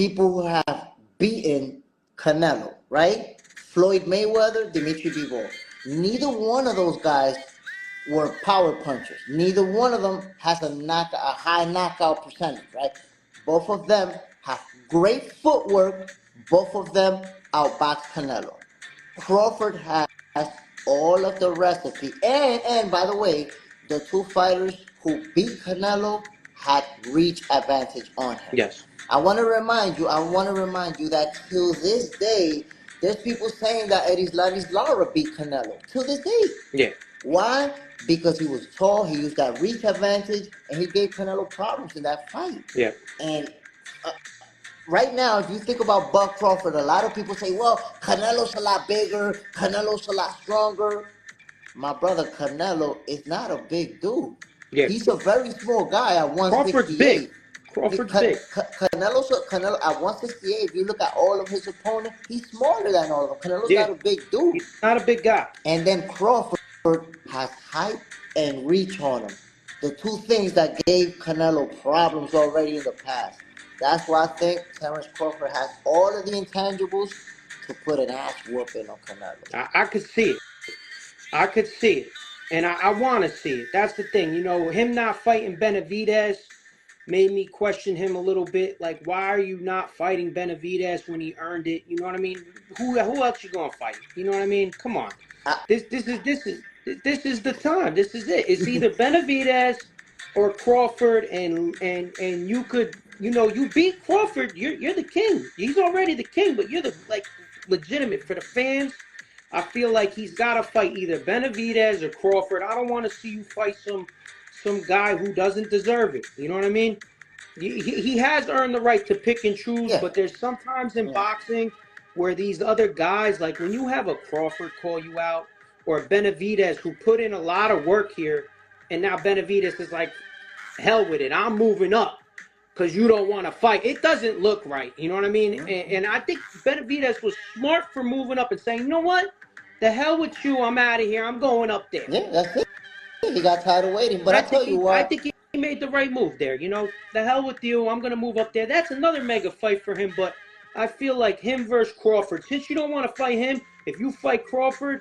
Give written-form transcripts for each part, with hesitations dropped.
people who have beaten Canelo, right? Floyd Mayweather, Dimitri Bivol. Neither one of those guys were power punchers. Neither one of them has a high knockout percentage, right? Both of them have great footwork. Both of them outbox Canelo. Crawford has all of the recipe. And by the way, the two fighters who beat Canelo had reach advantage on him. Yes. I want to remind you that till this day, there's people saying that Erislandy Lara beat Canelo. Till this day. Yeah. Why? Because he was tall, he used that reach advantage, and he gave Canelo problems in that fight. Yeah. And right now, if you think about Bud Crawford, a lot of people say, well, Canelo's a lot bigger, Canelo's a lot stronger. My brother, Canelo is not a big dude. Yeah. He's a very small guy at 168. Crawford's big. Canelo at 168, if you look at all of his opponents, he's smaller than all of them. Canelo's not a big dude. He's not a big guy. And then Crawford has height and reach on him. The two things that gave Canelo problems already in the past. That's why I think Terence Crawford has all of the intangibles to put an ass whooping on Canelo. I could see it. And I want to see it. That's the thing. You know, him not fighting Benavidez made me question him a little bit. Like, why are you not fighting Benavidez when he earned it? You know what I mean? Who else you gonna fight? You know what I mean? Come on. This is the time. This is it. It's either Benavidez or Crawford, and you could, you know, you beat Crawford, you're the king. He's already the king, but you're the legitimate for the fans. I feel like he's got to fight either Benavidez or Crawford. I don't want to see you fight some guy who doesn't deserve it. You know what I mean? He has earned the right to pick and choose, but there's sometimes in boxing where these other guys, like when you have a Crawford call you out or Benavidez who put in a lot of work here, and now Benavidez is like, hell with it, I'm moving up because you don't want to fight. It doesn't look right. You know what I mean? And I think Benavidez was smart for moving up and saying, you know what? The hell with you. I'm out of here. I'm going up there. Yeah, that's it. He got tired of waiting. But I tell you what. I think he made the right move there. You know, the hell with you. I'm going to move up there. That's another mega fight for him. But I feel like him versus Crawford. Since you don't want to fight him, if you fight Crawford,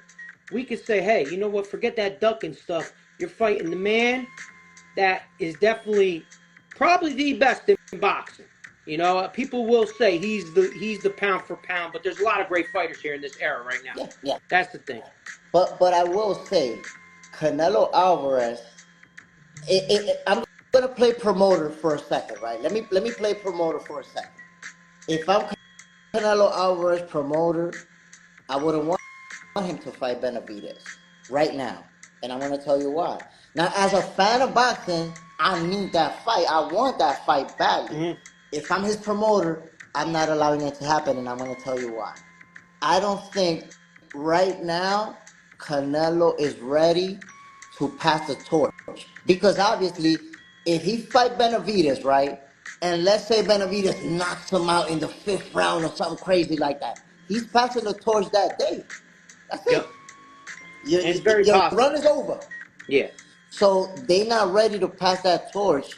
we could say, hey, you know what? Forget that ducking stuff. You're fighting the man that is definitely probably the best in boxing. You know, people will say he's the pound for pound, but there's a lot of great fighters here in this era right now. Yeah. That's the thing. But I will say, Canelo Alvarez. I'm gonna play promoter for a second, right? Let me play promoter for a second. If I'm Canelo Alvarez promoter, I wouldn't want him to fight Benavidez right now, and I'm gonna tell you why. Now, as a fan of boxing, I need that fight. I want that fight badly. Mm-hmm. If I'm his promoter, I'm not allowing it to happen, and I'm going to tell you why. I don't think right now Canelo is ready to pass the torch. Because obviously, if he fight Benavidez, right, and let's say Benavidez knocks him out in the 5th round or something crazy like that, he's passing the torch that day. That's it. Your run is over. Yeah. So they're not ready to pass that torch.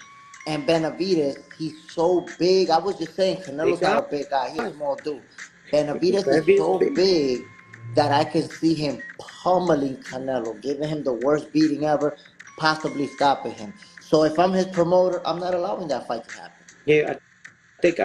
And Benavidez, he's so big. I was just saying, Canelo's not a big guy. He's a small dude. Benavidez is so big that I can see him pummeling Canelo, giving him the worst beating ever, possibly stopping him. So if I'm his promoter, I'm not allowing that fight to happen. Yeah, I think